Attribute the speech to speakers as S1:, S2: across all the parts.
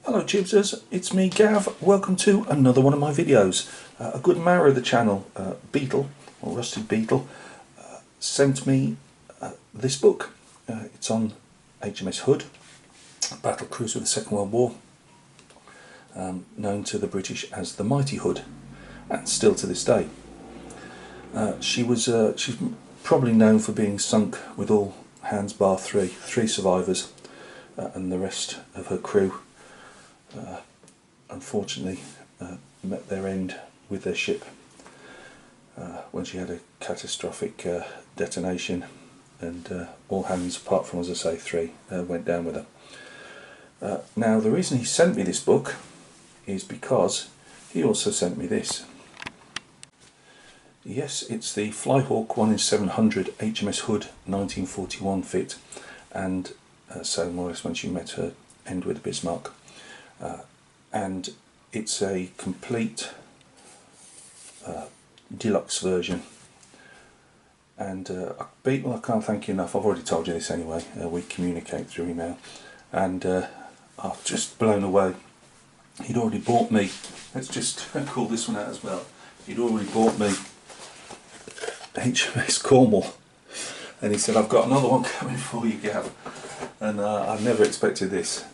S1: Hello Jibsers, it's me Gav. Welcome to another one of my videos. A good marrow of the channel, Beetle, or Rusty Beetle, sent me this book. It's on HMS Hood, a battle cruiser of the Second World War, known to the British as the Mighty Hood, and still to this day. She's probably known for being sunk with all hands bar three survivors, and the rest of her crew unfortunately met their end with their ship when she had a catastrophic detonation, and all hands apart from, as I say, three went down with her. Now the reason he sent me this book is because he also sent me this. Yes, it's the Flyhawk 1 in 700 HMS Hood 1941 fit, and so more or less when she met her end with the Bismarck. And it's a complete deluxe version. And Beetle, I can't thank you enough. I've already told you this anyway. We communicate through email, and I've just blown away. He'd already bought me. Let's just call this one out as well. He'd already bought me HMS Cornwall, and he said, "I've got another one coming for you, Gav." And I've never expected this.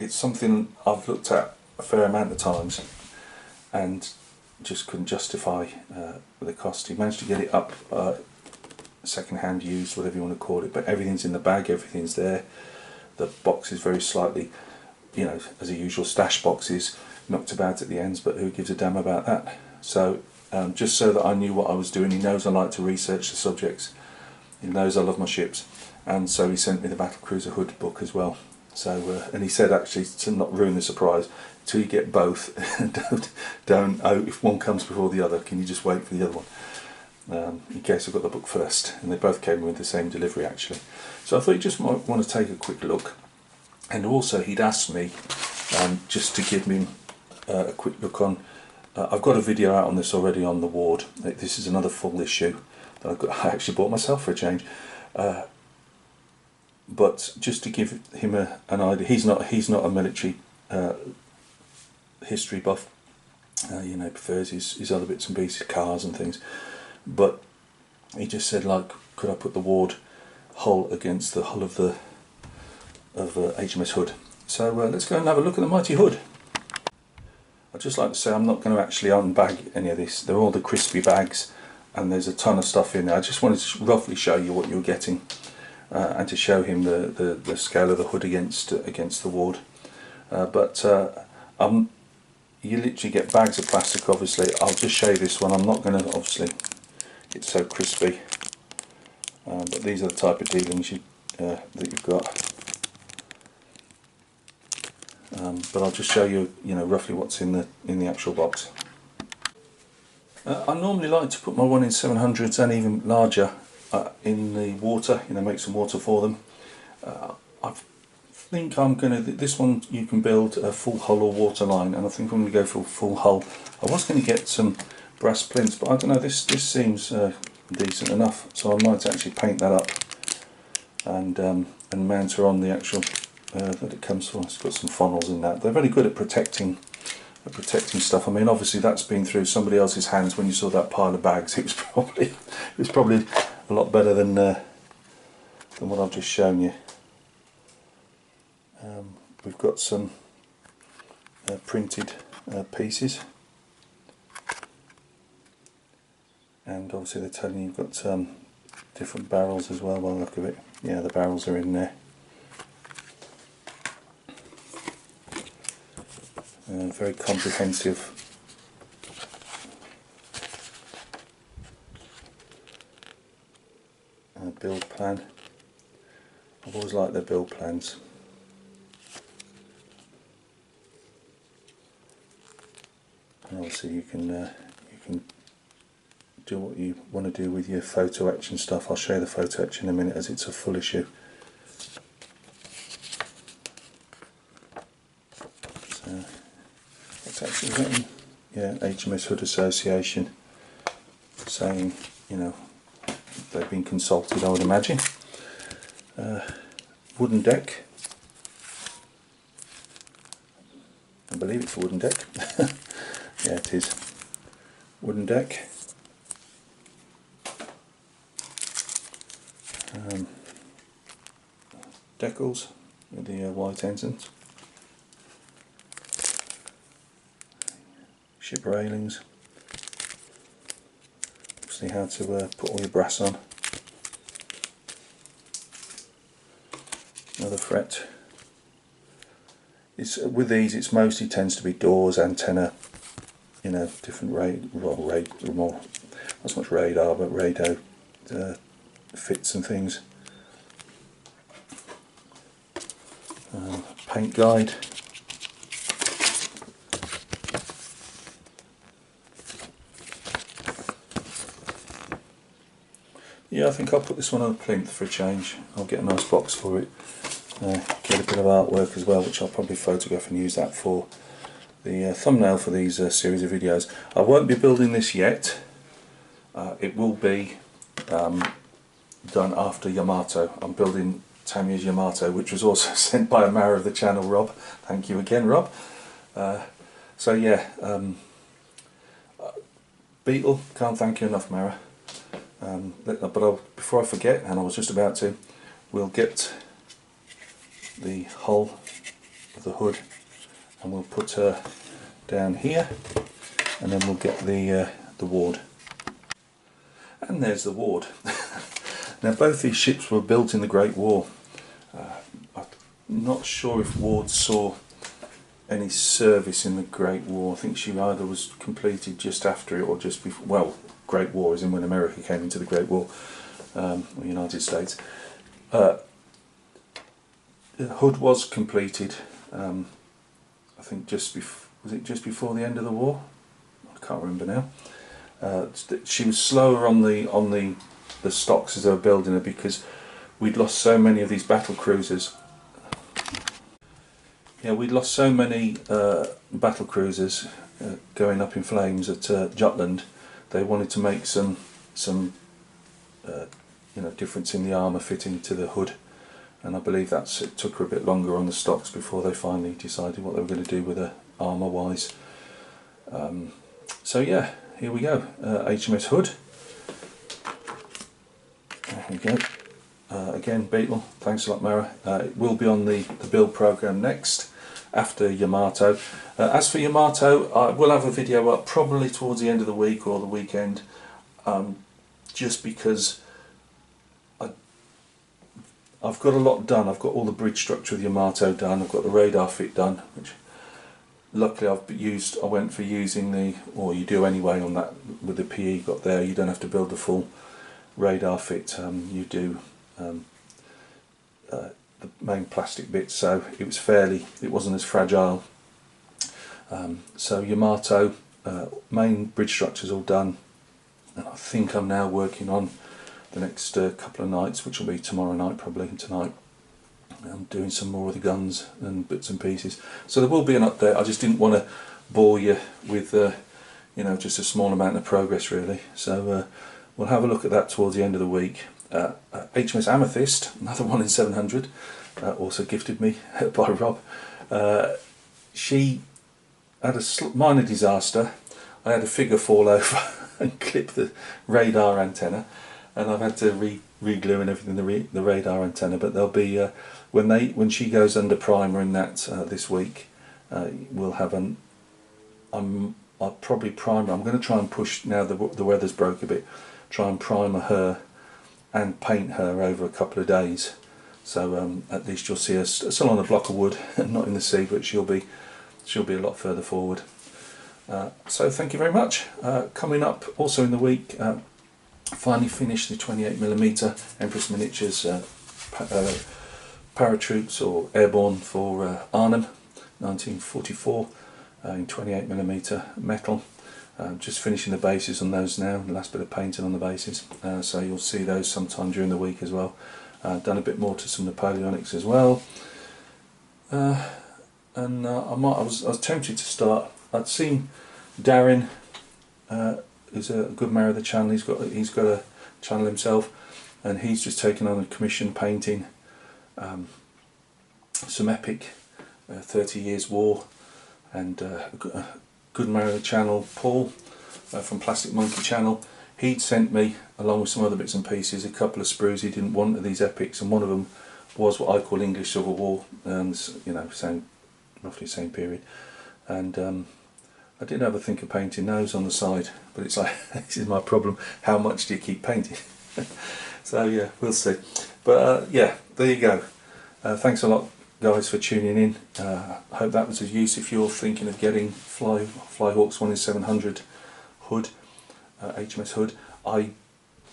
S1: It's something I've looked at a fair amount of times and just couldn't justify the cost. He managed to get it up second-hand used, whatever you want to call it, but everything's in the bag, everything's there. The box is very slightly, you know, as a usual stash box is, knocked about at the ends, but who gives a damn about that? So just so that I knew what I was doing. He knows I like to research the subjects, he knows I love my ships, and so he sent me the Battlecruiser Hood book as well. So, and he said, actually, to not ruin the surprise, till you get both, don't, oh, if one comes before the other, can you just wait for the other one? In case I got the book first, and they both came with the same delivery actually. So I thought you just might want to take a quick look, and also he'd asked me just to give me a quick look on, I've got a video out on this already on the ward. This is another full issue that I actually bought myself for a change. But just to give him an idea, he's not a military history buff. You know, prefers his other bits and pieces, cars and things. But he just said, like, could I put the ward hull against the hull of HMS Hood? So let's go and have a look at the Mighty Hood. I'd just like to say I'm not going to actually unbag any of this. They're all the crispy bags, and there's a ton of stuff in there. I just wanted to roughly show you what you're getting. And to show him the scale of the hood against the ward, you literally get bags of plastic. Obviously, I'll just show you this one. I'm not going to, obviously, it's so crispy, but these are the type of dealings that you've got. But I'll just show you, roughly what's in the actual box. I normally like to put my 1 in 700s and even larger in the water, make some water for them. I think I'm going to, this one you can build a full hull or water line, and I think I'm going to go for a full hull. I was going to get some brass plinths, but I don't know, this seems decent enough, so I might actually paint that up and mount her on the actual that it comes for. It's got some funnels in that. They're very good at protecting stuff. I mean, obviously that's been through somebody else's hands. When you saw that pile of bags, it was probably a lot better than what I've just shown you. We've got some printed pieces, and obviously they're telling you you've got different barrels as well by the look of it. Yeah, the barrels are in there. Very comprehensive. Build plan. I've always liked their build plans. And obviously you can do what you want to do with your photo etch and stuff. I'll show you the photo etch in a minute, as it's a full issue. So it's actually written, yeah, HMS Hood Association, saying, they've been consulted, I would imagine. Wooden deck, believe it's a wooden deck. Yeah, it is. Wooden deck. Decals with the white ensigns. Ship railings. See how to put all your brass on. Another fret. With these, it's mostly tends to be doors, antenna, you know, different more not so much radar, but radio fits and things. Paint guide. Yeah, I think I'll put this one on a plinth for a change. I'll get a nice box for it. Get a bit of artwork as well, which I'll probably photograph and use that for the thumbnail for these series of videos. I won't be building this yet. It will be done after Yamato. I'm building Tamiya's Yamato, which was also sent by a marra of the channel, Rob. Thank you again, Rob. So yeah, Beetle, can't thank you enough, marra. But before I forget, and I was just about to, we'll get the hull of the hood and we'll put her down here, and then we'll get the ward. And there's the ward. Now both these ships were built in the Great War. I'm not sure if Ward saw any service in the Great War. I think she either was completed just after it or just before. Well, Great War is in when America came into the Great War, or United States. The hood was completed, I think just before, was it just before the end of the war? I can't remember now. She was slower on the stocks as they were building her because we'd lost so many of these battle cruisers. Yeah, we'd lost so many battle cruisers going up in flames at Jutland. They wanted to make some difference in the armour fitting to the hood, and I believe it took her a bit longer on the stocks before they finally decided what they were going to do with her armour wise. So yeah, here we go, HMS Hood. There we go. Again, Beetle, thanks a lot, marra. It will be on the build programme next, after Yamato. As for Yamato, I will have a video up probably towards the end of the week or the weekend, just because I've got a lot done. I've got all the bridge structure of the Yamato done, I've got the radar fit done, which luckily I went for using or you do anyway on that, with the PE you got there, you don't have to build the full radar fit, you do the main plastic bits, so it wasn't as fragile. So Yamato, main bridge structure's all done, and I think I'm now working on the next couple of nights, which will be tomorrow night probably, and tonight I'm doing some more of the guns and bits and pieces. So there will be an update. I just didn't want to bore you with just a small amount of progress really. So we'll have a look at that towards the end of the week. HMS Amethyst, another one in 700, also gifted me by Rob. She had a minor disaster. I had a figure fall over and clip the radar antenna, and I've had to re-glue and everything the radar antenna. But there'll be when she goes under primer in that this week, we'll have I'll probably primer. I'm going to try and push, now the weather's broke a bit, try and primer her and paint her over a couple of days, so at least you'll see her still on a block of wood and not in the sea, but she'll be a lot further forward. So thank you very much. Coming up also in the week, finally finished the 28mm Empress Miniatures paratroops or airborne for Arnhem 1944 in 28mm metal. Just finishing the bases on those now, the last bit of painting on the bases, so you'll see those sometime during the week as well. Done a bit more to some Napoleonics as well, and I was tempted to start. I'd seen Darren, who's a good marra of the channel. He's got a channel himself, and he's just taken on a commission painting some epic 30 Years War and a good man of the channel, Paul from Plastic Monkey channel, he'd sent me, along with some other bits and pieces, a couple of sprues he didn't want of these epics, and one of them was what I call English Civil War, and you know, roughly the same period. And I did have a think of painting those on the side, but it's like, this is my problem, how much do you keep painting? So yeah, we'll see. But yeah, there you go. Thanks a lot guys for tuning in. I hope that was of use if you're thinking of getting Flyhawk's 1-in-700 hood, HMS hood.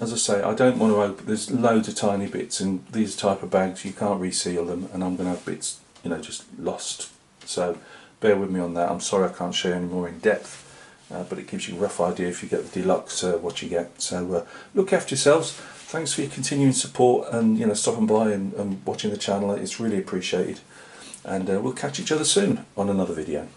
S1: As I say, I don't want to open, there's loads of tiny bits, and these type of bags you can't reseal them, and I'm going to have bits, you know, just lost. So bear with me on that. I'm sorry I can't show you any more in depth, but it gives you a rough idea if you get the Deluxe what you get. So look after yourselves. Thanks for your continuing support, and you know, stopping by and watching the channel. It's really appreciated, and we'll catch each other soon on another video.